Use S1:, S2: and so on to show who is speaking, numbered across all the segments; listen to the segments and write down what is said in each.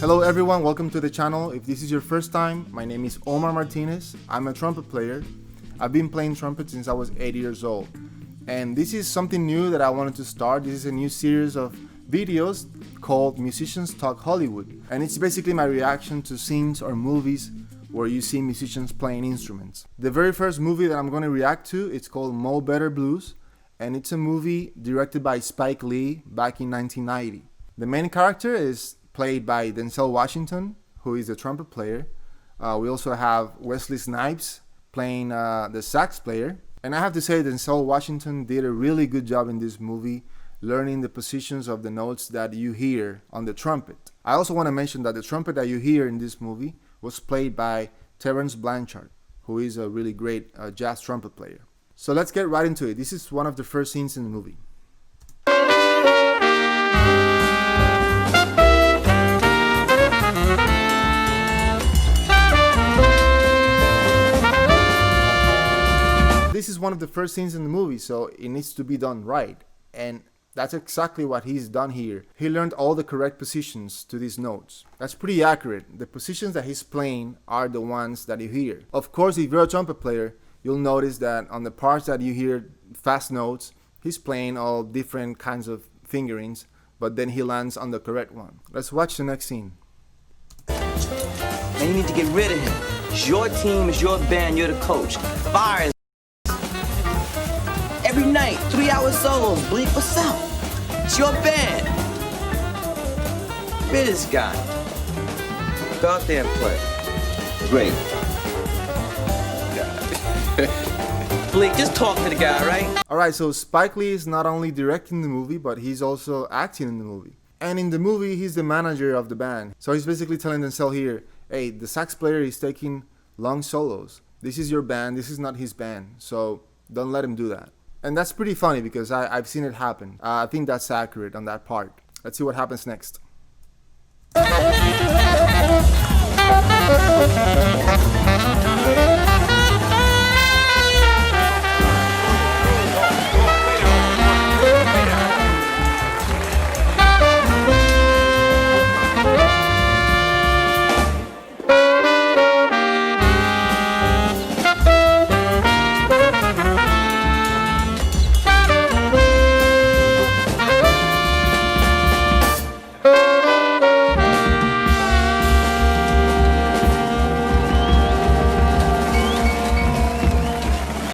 S1: Hello everyone, welcome to the channel. If this is your first time, my name is Omar Martinez. I'm a trumpet player. I've been playing trumpet since I was 8 years old. And this is something new that I wanted to start. This is a new series of videos called Musicians Talk Hollywood. And it's basically my reaction to scenes or movies where you see musicians playing instruments. The very first movie that I'm going to react to, it's called Mo Better Blues. And it's a movie directed by Spike Lee back in 1990. The main character is played by Denzel Washington, who is a trumpet player. We also have Wesley Snipes playing the sax player. And I have to say Denzel Washington did a really good job in this movie, learning the positions of the notes that you hear on the trumpet. I also want to mention that the trumpet that you hear in this movie was played by Terence Blanchard, who is a really great jazz trumpet player. So let's get right into it. This is one of the first scenes in the movie. This is one of the first scenes in the movie, so it needs to be done right. And that's exactly what he's done here. He learned all the correct positions to these notes. That's pretty accurate. The positions that he's playing are the ones that you hear. Of course, if you're a trumpet player, you'll notice that on the parts that you hear fast notes, he's playing all different kinds of fingerings, but then he lands on the correct one. Let's watch the next scene.
S2: Man, you need to get rid of him. It's your team, it's your band, you're the coach. Fire his every night, 3-hour solos, bleep us out. It's your band. Rid this guy. Go out there and play. Great. Bleak, just talk to the guy, right?
S1: Alright, so Spike Lee is not only directing the movie, but he's also acting in the movie. And in the movie, he's the manager of the band. So he's basically telling Denzel here, hey, the sax player is taking long solos. This is your band, this is not his band. So don't let him do that. And that's pretty funny because I've seen it happen. I think that's accurate on that part. Let's see what happens next.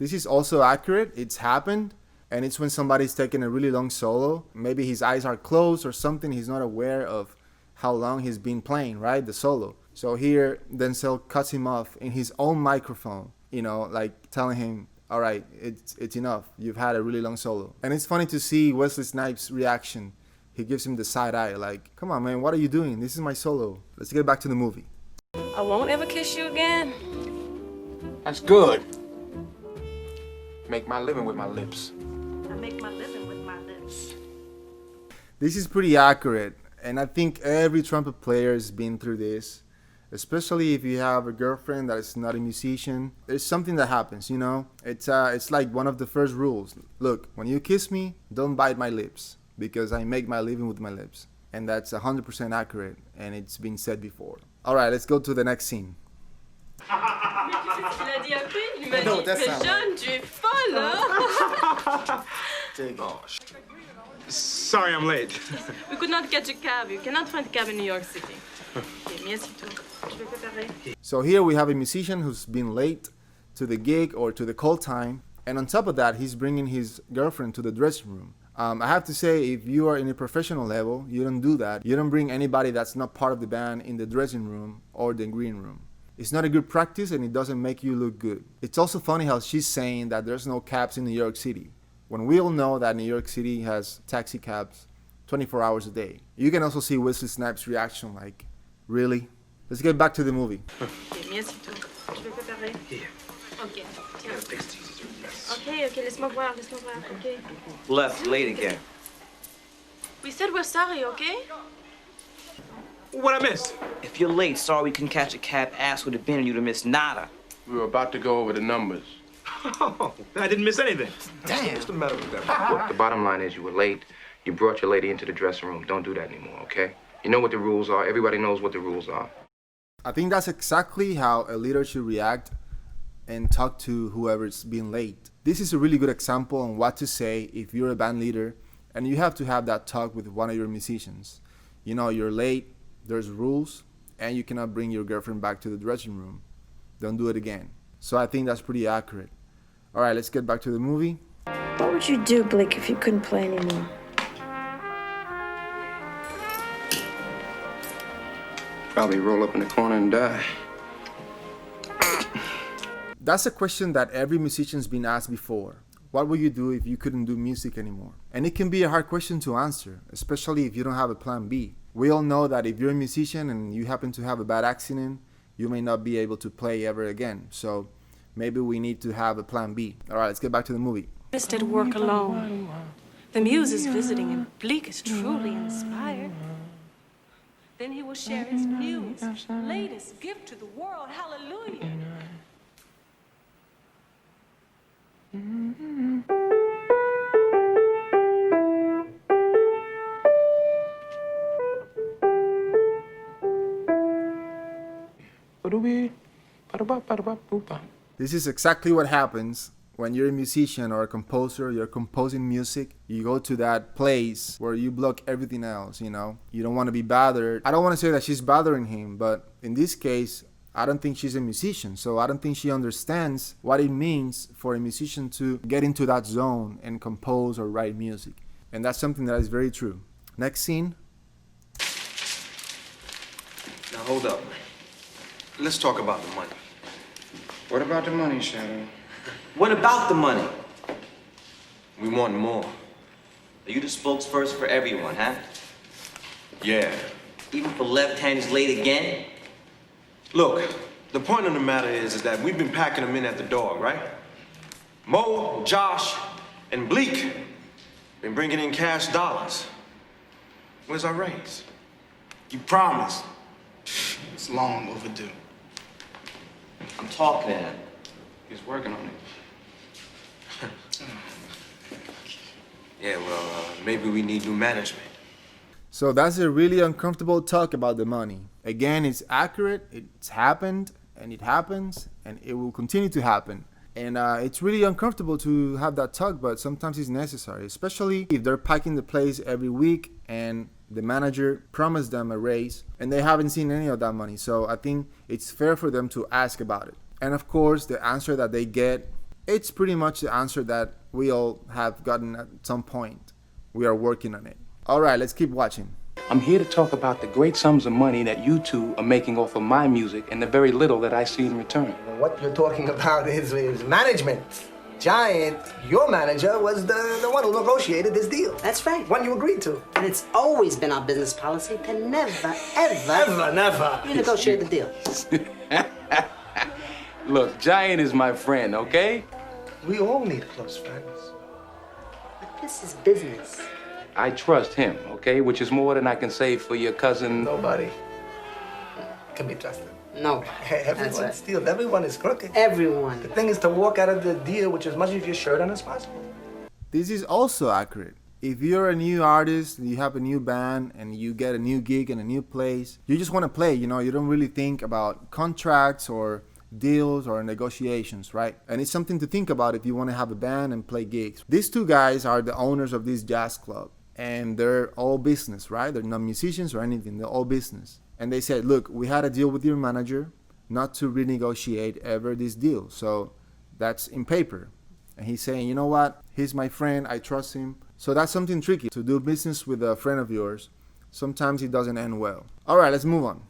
S1: This is also accurate. It's happened, and it's when somebody's taking a really long solo. Maybe his eyes are closed or something. He's not aware of how long he's been playing, right? The solo. So here, Denzel cuts him off in his own microphone, you know, like telling him, all right, it's enough. You've had a really long solo. And it's funny to see Wesley Snipes' reaction. He gives him the side eye, like, come on, man, what are you doing? This is my solo. Let's get back to the movie.
S3: I won't ever kiss you again.
S4: That's good. Make my living with my lips.
S3: I make my living with my lips.
S1: This is pretty accurate, and I think every trumpet player has been through this, especially if you have a girlfriend that is not a musician. There's something that happens, you know? It's like one of the first rules. Look, when you kiss me, don't bite my lips, because I make my living with my lips. And that's 100% accurate, and it's been said before. Alright, let's go to the next scene.
S3: Il a dit un peu, il m'a dit, mais jeune, tu es folle, hein?
S5: Sorry I'm late.
S3: We could not catch a cab. You cannot find a cab in New York City. Okay, mais assieds-toi. Je vais préparer.
S1: So here we have a musician who's been late to the gig or to the call time, and on top of that, he's bringing his girlfriend to the dressing room. I have to say, if you are in a professional level, you don't do that. You don't bring anybody that's not part of the band in the dressing room or the green room. It's not a good practice, and it doesn't make you look good. It's also funny how she's saying that there's no cabs in New York City, when we all know that New York City has taxi cabs 24 hours a day. You can also see Wesley Snipes' reaction, like, really? Let's get back to the movie.
S3: Okay, mais assieds-toi. Je vais préparer.
S4: Here.
S3: Ok, tiens.
S4: Yes.
S3: Ok, laisse-moi voir, ok.
S2: Left, late again.
S3: We said we're sorry, okay?
S5: What I missed?
S2: If you're late, sorry we couldn't catch a cab, ass would have been and you'd have missed nada.
S4: We were about to go over the numbers.
S5: Oh, I didn't miss anything.
S4: Damn.
S5: What's the matter with that?
S6: Look, the bottom line is you were late. You brought your lady into the dressing room. Don't do that anymore, okay?
S4: You know what the rules are. Everybody knows what the rules are.
S1: I think that's exactly how a leader should react and talk to whoever's being late. This is a really good example on what to say if you're a band leader and you have to have that talk with one of your musicians. You know, you're late, there's rules, and you cannot bring your girlfriend back to the dressing room. Don't do it again. So I think that's pretty accurate. All right, let's get back to the movie.
S6: What would you do, Blake, if you couldn't play anymore?
S4: Probably roll up in the corner and die.
S1: That's a question that every musician's been asked before. What would you do if you couldn't do music anymore? And it can be a hard question to answer, especially if you don't have a plan B. We all know that if you're a musician and you happen to have a bad accident, you may not be able to play ever again. So maybe we need to have a plan B. All right, let's get back to the movie.
S3: Just at work alone. The muse is visiting and Bleak is truly inspired. Then he will share his news, latest gift to the world. Hallelujah.
S1: This is exactly what happens when you're a musician or a composer, you're composing music, you go to that place where you block everything else, you know? You don't want to be bothered. I don't want to say that she's bothering him, but in this case, I don't think she's a musician, so I don't think she understands what it means for a musician to get into that zone and compose or write music. And that's something that is very true. Next scene.
S5: Now hold up. Let's talk about the money.
S4: What about the money, Shadow?
S2: What about the money?
S5: We want more.
S2: Are you the spokesperson for everyone, huh?
S5: Yeah.
S2: Even for left-handers late again?
S5: Look, the point of the matter is that we've been packing them in at the door, right? Mo, Josh, and Bleak been bringing in cash dollars. Where's our raise?
S7: You promised. It's long overdue.
S2: I'm talking to him.
S4: He's working on it.
S5: Yeah, well, maybe we need new management.
S1: So that's a really uncomfortable talk about the money. Again, it's accurate, it's happened, and it happens, and it will continue to happen. And it's really uncomfortable to have that talk, but sometimes it's necessary, especially if they're packing the place every week and the manager promised them a raise and they haven't seen any of that money. So I think it's fair for them to ask about it. And of course, the answer that they get, it's pretty much the answer that we all have gotten at some point. We are working on it. All right, let's keep watching.
S8: I'm here to talk about the great sums of money that you two are making off of my music and the very little that I see in return.
S9: What you're talking about is management. Giant, your manager, was the one who negotiated this deal.
S10: That's right.
S9: One you agreed to.
S10: And it's always been our business policy to never, ever
S9: Never.
S10: renegotiate the deal.
S8: Look, Giant is my friend, okay?
S9: We all need close friends.
S10: But this is business.
S8: I trust him, okay? Which is more than I can say for your cousin.
S9: Nobody can be trusted.
S10: No.
S9: Everyone
S10: right.
S9: steals. Everyone is crooked.
S10: Everyone.
S9: The thing is to walk out of the deal with as much of your shirt on as possible.
S1: This is also accurate. If you're a new artist, you have a new band, and you get a new gig in a new place, you just want to play, you know, you don't really think about contracts or deals or negotiations, right? And it's something to think about if you want to have a band and play gigs. These two guys are the owners of this jazz club, and they're all business, right? They're not musicians or anything, they're all business. And they said, look, we had a deal with your manager not to renegotiate ever this deal. So that's in paper. And he's saying, you know what? He's my friend. I trust him. So that's something tricky. To do business with a friend of yours, sometimes it doesn't end well. All right, let's move on.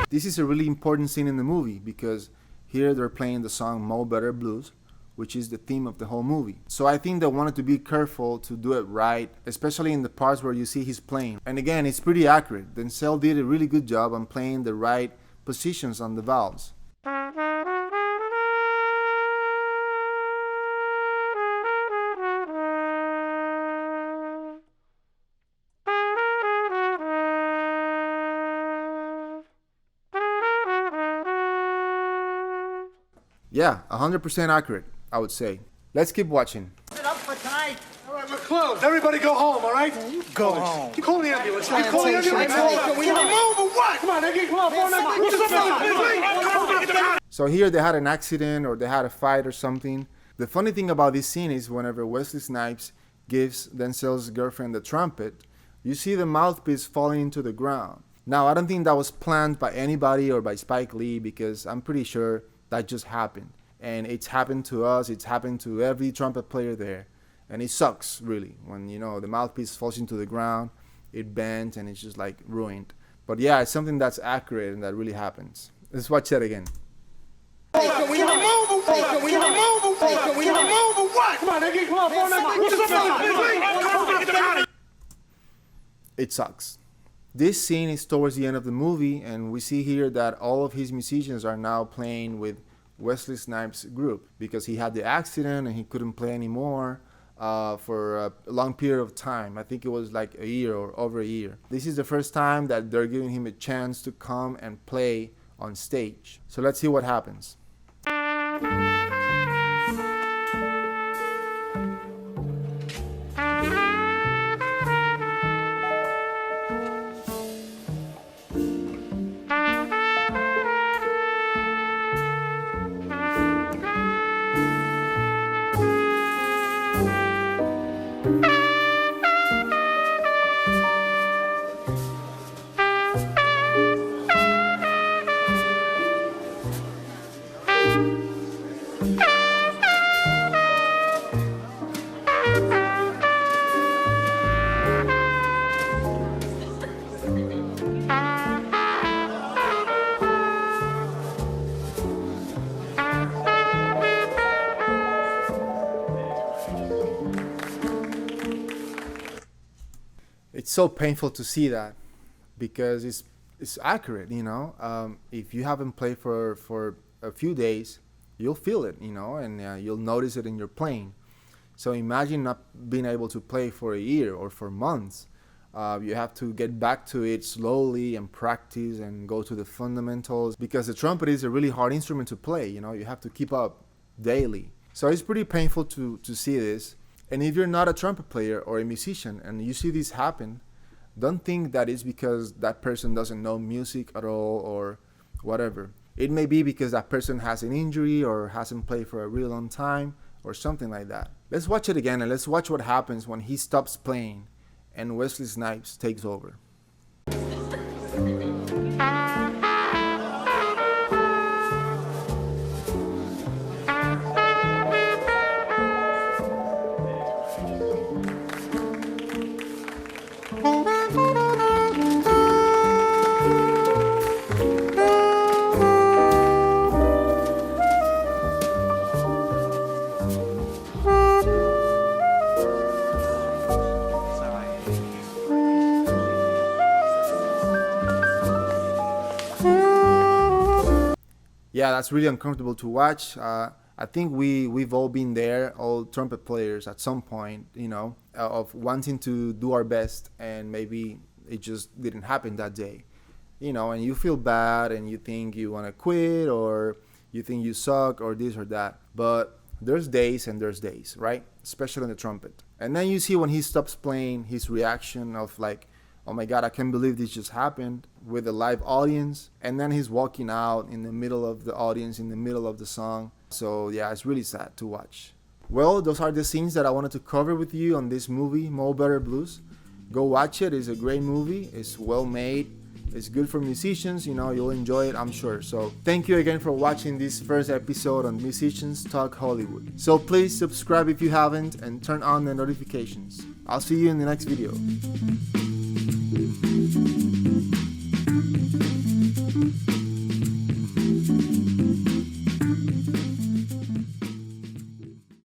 S1: This is a really important scene in the movie because here they're playing the song Mo Better Blues, which is the theme of the whole movie. So I think they wanted to be careful to do it right, especially in the parts where you see he's playing. And again, it's pretty accurate. Denzel did a really good job on playing the right positions on the valves. Yeah, 100% accurate, I would say. Let's keep watching.
S9: Up for tonight.
S7: All right, we're closed. Everybody go home, all right?
S9: Go home.
S7: You call the ambulance. You call the ambulance. Can we move or what? Come on, Nicky. Come on,
S1: So here they had an accident or they had a fight or something. The funny thing about this scene is whenever Wesley Snipes gives Denzel's girlfriend the trumpet, you see the mouthpiece falling into the ground. Now, I don't think that was planned by anybody or by Spike Lee, because I'm pretty sure that just happened. And it's happened to us, it's happened to every trumpet player there. And it sucks, really, when, you know, the mouthpiece falls into the ground, it bends, and it's just like ruined. But yeah, it's something that's accurate and that really happens. Let's watch that again.
S7: Can we remove or what? Can we remove or what? Can we remove or what? Come on, Nicky. Come on,
S1: It sucks. This scene is towards the end of the movie, and we see here that all of his musicians are now playing with Wesley Snipes' group because he had the accident and he couldn't play anymore for a long period of time. I think it was like a year or over a year. This is the first time that they're giving him a chance to come and play on stage. So let's see what happens. It's so painful to see that because it's accurate, you know. If you haven't played for a few days, you'll feel it, you know, and you'll notice it in your playing. So imagine not being able to play for a year or for months. You have to get back to it slowly and practice and go to the fundamentals, because the trumpet is a really hard instrument to play, you know. You have to keep up daily. So it's pretty painful to see this. And if you're not a trumpet player or a musician and you see this happen, don't think that it's because that person doesn't know music at all or whatever. It may be because that person has an injury or hasn't played for a really long time or something like that. Let's watch it again and let's watch what happens when he stops playing and Wesley Snipes takes over. Yeah, that's really uncomfortable to watch. I think we've all been there, all trumpet players at some point, you know, of wanting to do our best and maybe it just didn't happen that day, you know, and you feel bad and you think you want to quit or you think you suck or this or that. But there's days and there's days, right? Especially on the trumpet. And then you see when he stops playing, his reaction of like, oh my God, I can't believe this just happened, with a live audience. And then he's walking out in the middle of the audience, in the middle of the song. So yeah, it's really sad to watch. Well, those are the scenes that I wanted to cover with you on this movie, Mo Better Blues. Go watch it. It's a great movie. It's well made. It's good for musicians. You know, you'll enjoy it, I'm sure. So thank you again for watching this first episode on Musicians Talk Hollywood. So please subscribe if you haven't and turn on the notifications. I'll see you in the next video.